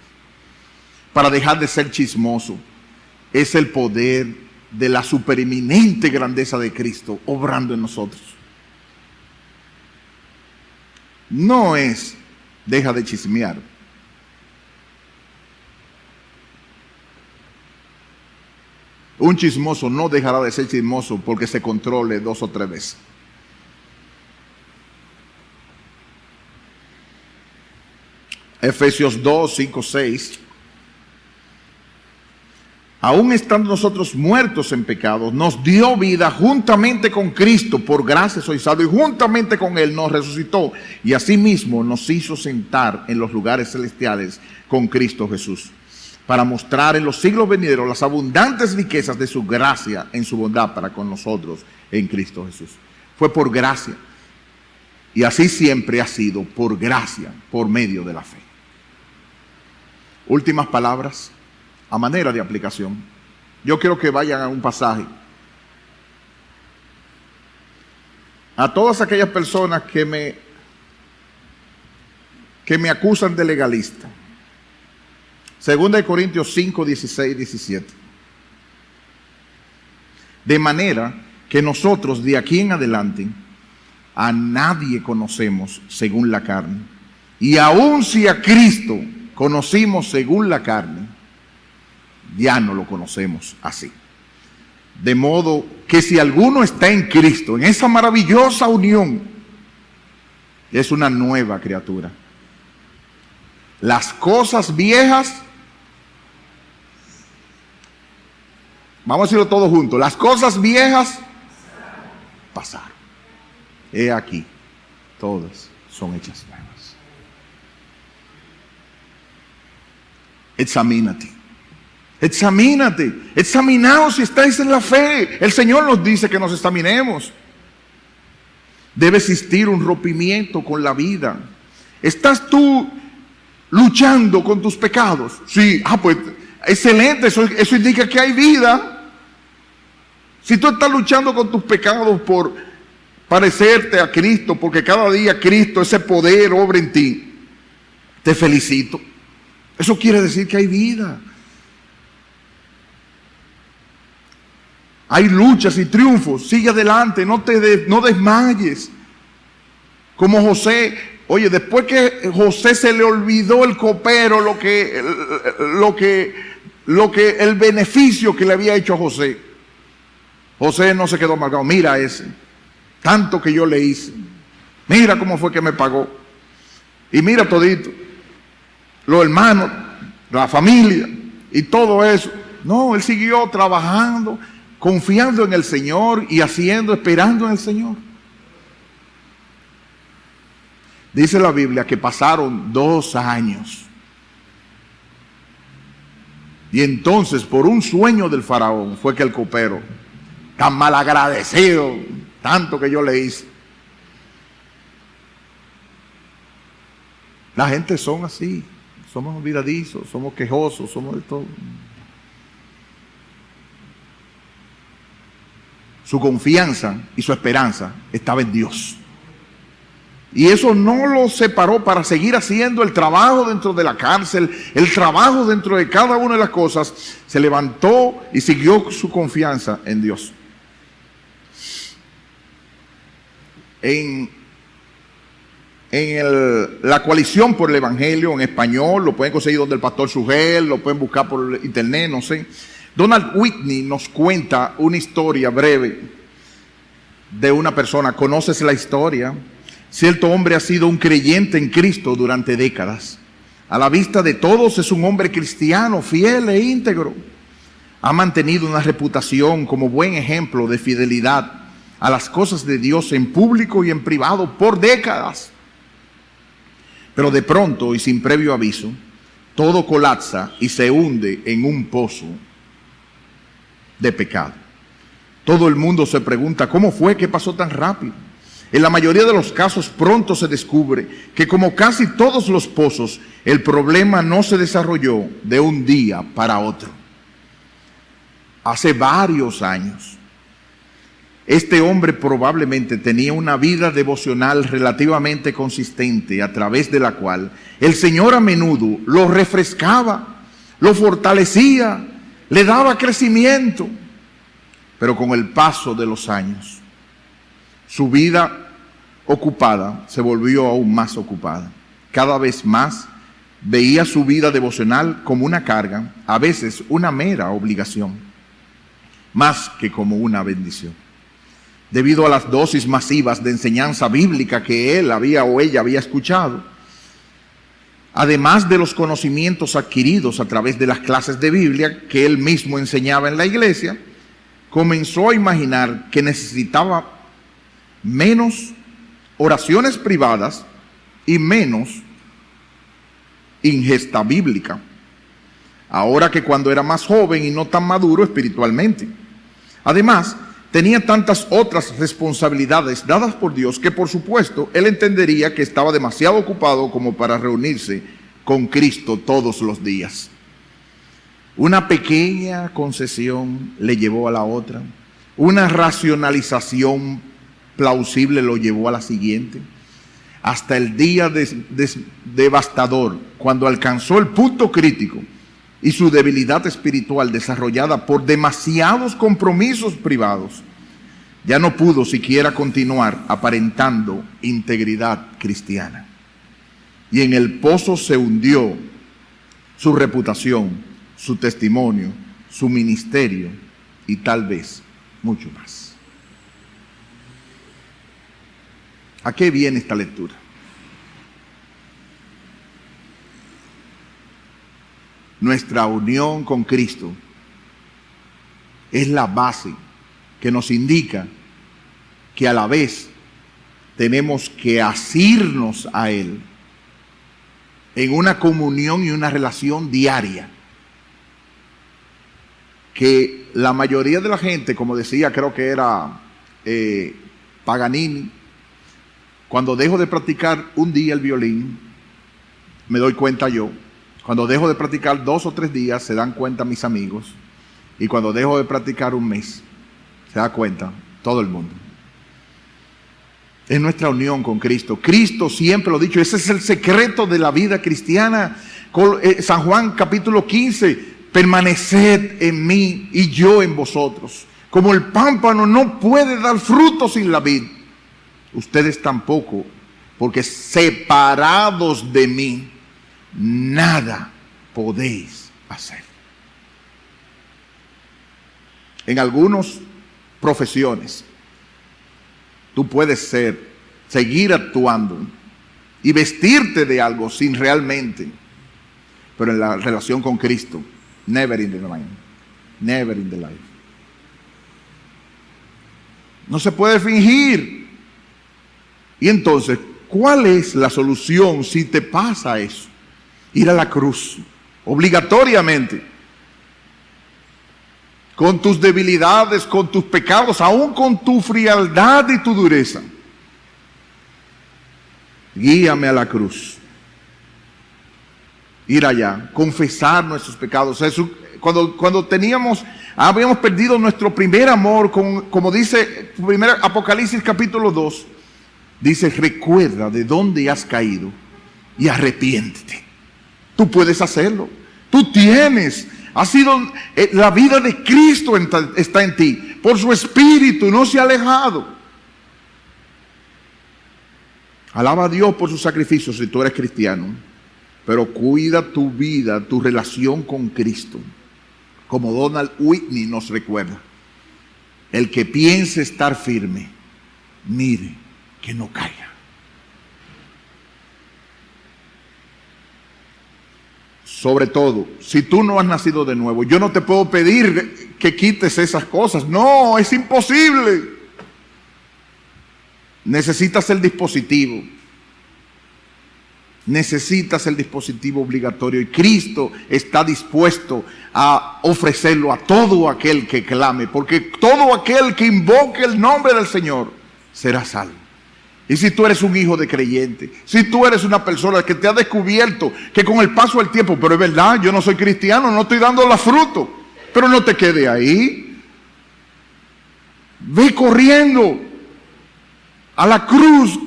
Para dejar de ser chismoso, es el poder de la supereminente grandeza de Cristo obrando en nosotros. No es deja de chismear. Un chismoso no dejará de ser chismoso porque se controle 2 o 3 veces. Efesios 2, 5, 6. Aún estando nosotros muertos en pecados, nos dio vida juntamente con Cristo, por gracia sois salvos, y juntamente con Él nos resucitó, y asimismo nos hizo sentar en los lugares celestiales con Cristo Jesús, para mostrar en los siglos venideros las abundantes riquezas de su gracia en su bondad para con nosotros en Cristo Jesús. Fue por gracia, y así siempre ha sido, por gracia, por medio de la fe. Últimas palabras a manera de aplicación. Yo quiero que vayan a un pasaje. A todas aquellas personas que me acusan de legalista. 2 Corintios 5, 16, 17. De manera que nosotros de aquí en adelante a nadie conocemos según la carne. Y aun si a Cristo conocimos según la carne, ya no lo conocemos así. De modo que si alguno está en Cristo, en esa maravillosa unión, es una nueva criatura. Las cosas viejas, vamos a decirlo todos juntos, las cosas viejas pasaron. He aquí, todas son hechas nuevas. Examínate. Examínate, examinaos si estáis en la fe. El Señor nos dice que nos examinemos. Debe existir un rompimiento con la vida. ¿Estás tú luchando con tus pecados? Sí, pues excelente, eso indica que hay vida. Si tú estás luchando con tus pecados por parecerte a Cristo, porque cada día Cristo, ese poder obra en ti, te felicito. Eso quiere decir que hay vida. Hay luchas y triunfos. Sigue adelante, no desmayes. Como José, oye, después que José se le olvidó el copero, el beneficio que le había hecho a José. José no se quedó amargado. Mira ese, tanto que yo le hice. Mira cómo fue que me pagó. Y mira todito, los hermanos, la familia y todo eso. No, él siguió trabajando, confiando en el Señor y esperando en el Señor. Dice la Biblia que pasaron 2 años. Y entonces, por un sueño del faraón, fue que el copero, tan malagradecido, tanto que yo le hice. La gente son así, somos olvidadizos, somos quejosos, somos de todo. Su confianza y su esperanza estaba en Dios. Y eso no lo separó para seguir haciendo el trabajo dentro de la cárcel, el trabajo dentro de cada una de las cosas. Se levantó y siguió su confianza en Dios. En la coalición por el Evangelio en español, lo pueden conseguir donde el pastor Sugel, lo pueden buscar por internet, no sé. Donald Whitney nos cuenta una historia breve de una persona. ¿Conoces la historia? Cierto hombre ha sido un creyente en Cristo durante décadas. A la vista de todos es un hombre cristiano, fiel e íntegro. Ha mantenido una reputación como buen ejemplo de fidelidad a las cosas de Dios en público y en privado por décadas. Pero de pronto y sin previo aviso, todo colapsa y se hunde en un pozo de pecado. Todo el mundo se pregunta cómo fue que pasó tan rápido. En la mayoría de los casos pronto se descubre que, como casi todos los pozos, el problema no se desarrolló de un día para otro. Hace varios años, este hombre probablemente tenía una vida devocional relativamente consistente, a través de la cual el Señor a menudo lo refrescaba, lo fortalecía, le daba crecimiento. Pero con el paso de los años, su vida ocupada se volvió aún más ocupada. Cada vez más veía su vida devocional como una carga, a veces una mera obligación, más que como una bendición. Debido a las dosis masivas de enseñanza bíblica que él había o ella había escuchado, además de los conocimientos adquiridos a través de las clases de Biblia que él mismo enseñaba en la iglesia, comenzó a imaginar que necesitaba menos oraciones privadas y menos ingesta bíblica, ahora que cuando era más joven y no tan maduro espiritualmente. Además, tenía tantas otras responsabilidades dadas por Dios que, por supuesto, él entendería que estaba demasiado ocupado como para reunirse con Cristo todos los días. Una pequeña concesión le llevó a la otra. Una racionalización plausible lo llevó a la siguiente. Hasta el día devastador, cuando alcanzó el punto crítico y su debilidad espiritual desarrollada por demasiados compromisos privados, ya no pudo siquiera continuar aparentando integridad cristiana. Y en el pozo se hundió su reputación, su testimonio, su ministerio y tal vez mucho más. ¿A qué viene esta lectura? Nuestra unión con Cristo es la base que nos indica que a la vez tenemos que asirnos a Él en una comunión y una relación diaria. Que la mayoría de la gente, como decía, creo que era Paganini, cuando dejo de practicar un día el violín, me doy cuenta yo. Cuando dejo de practicar 2 o 3 días, se dan cuenta mis amigos. Y cuando dejo de practicar un mes, se da cuenta todo el mundo. Es nuestra unión con Cristo. Cristo, siempre lo he dicho, ese es el secreto de la vida cristiana. San Juan capítulo 15, permaneced en mí y yo en vosotros. Como el pámpano no puede dar fruto sin la vid, ustedes tampoco, porque separados de mí, nada podéis hacer. En algunas profesiones, tú puedes seguir actuando y vestirte de algo sin realmente, pero en la relación con Cristo, never in the life. Never in the life. No se puede fingir. Y entonces, ¿cuál es la solución si te pasa eso? Ir a la cruz, obligatoriamente, con tus debilidades, con tus pecados, aún con tu frialdad y tu dureza. Guíame a la cruz. Ir allá, confesar nuestros pecados. Eso, cuando habíamos perdido nuestro primer amor, como dice Apocalipsis capítulo 2, dice, recuerda de dónde has caído y arrepiéntete. Tú puedes hacerlo. Tú tienes. La vida de Cristo está en ti. Por su Espíritu no se ha alejado. Alaba a Dios por su sacrificio si tú eres cristiano. Pero cuida tu vida, tu relación con Cristo. Como Donald Whitney nos recuerda. El que piense estar firme, mire que no caiga. Sobre todo, si tú no has nacido de nuevo, yo no te puedo pedir que quites esas cosas. No, es imposible. Necesitas el dispositivo. Necesitas el dispositivo obligatorio. Y Cristo está dispuesto a ofrecerlo a todo aquel que clame. Porque todo aquel que invoque el nombre del Señor será salvo. Y si tú eres un hijo de creyente, si tú eres una persona que te ha descubierto que con el paso del tiempo, pero es verdad, yo no soy cristiano, no estoy dando la fruto, pero no te quede ahí. Ve corriendo a la cruz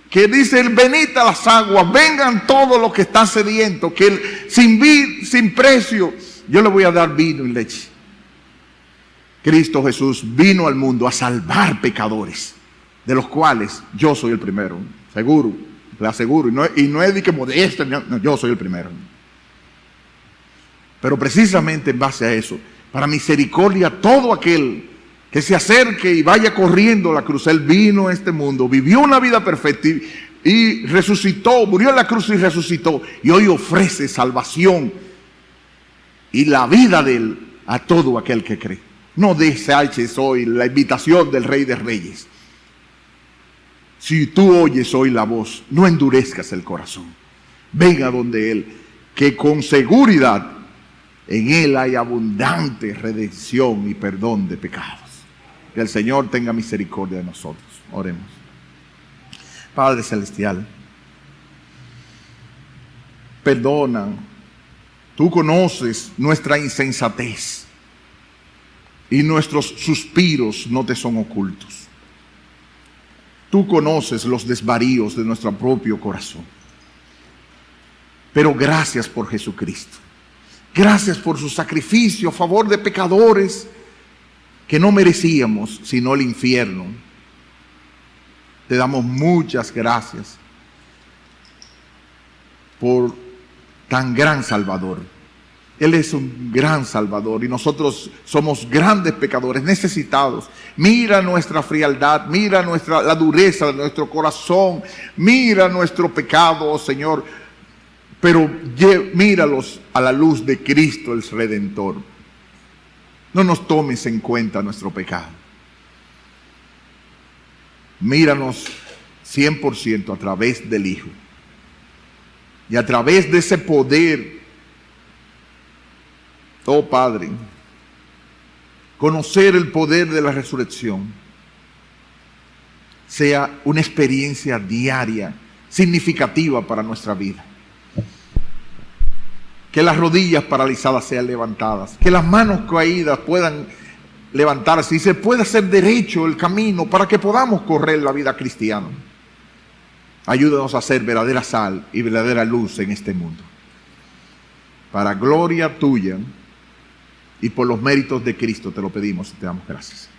que dice, venid a las aguas, vengan todos los que están sedientos, que sin precio yo le voy a dar vino y leche. Cristo Jesús vino al mundo a salvar pecadores, de los cuales yo soy el primero, seguro, le aseguro, y no es de que modesta, no, yo soy el primero. Pero precisamente en base a eso, para misericordia, todo aquel que se acerque y vaya corriendo a la cruz, Él vino a este mundo, vivió una vida perfecta y y resucitó, murió en la cruz y resucitó, y hoy ofrece salvación y la vida de Él a todo aquel que cree. No deseches hoy la invitación del Rey de Reyes. Si tú oyes hoy la voz, no endurezcas el corazón. Venga donde Él, que con seguridad en Él hay abundante redención y perdón de pecados. Que el Señor tenga misericordia de nosotros. Oremos. Padre Celestial, perdona. Tú conoces nuestra insensatez y nuestros suspiros no te son ocultos. Tú conoces los desvaríos de nuestro propio corazón. Pero gracias por Jesucristo. Gracias por su sacrificio a favor de pecadores que no merecíamos sino el infierno. Te damos muchas gracias por tan gran Salvador. Él es un gran Salvador y nosotros somos grandes pecadores, necesitados. Mira nuestra frialdad, mira la dureza de nuestro corazón, mira nuestro pecado, oh Señor, pero míralos a la luz de Cristo el Redentor. No nos tomes en cuenta nuestro pecado. Míranos 100% a través del Hijo. Y a través de ese poder, oh Padre, conocer el poder de la resurrección sea una experiencia diaria, significativa para nuestra vida. Que las rodillas paralizadas sean levantadas, que las manos caídas puedan levantarse y se pueda hacer derecho el camino para que podamos correr la vida cristiana. Ayúdanos a ser verdadera sal y verdadera luz en este mundo. Para gloria tuya y por los méritos de Cristo te lo pedimos y te damos gracias.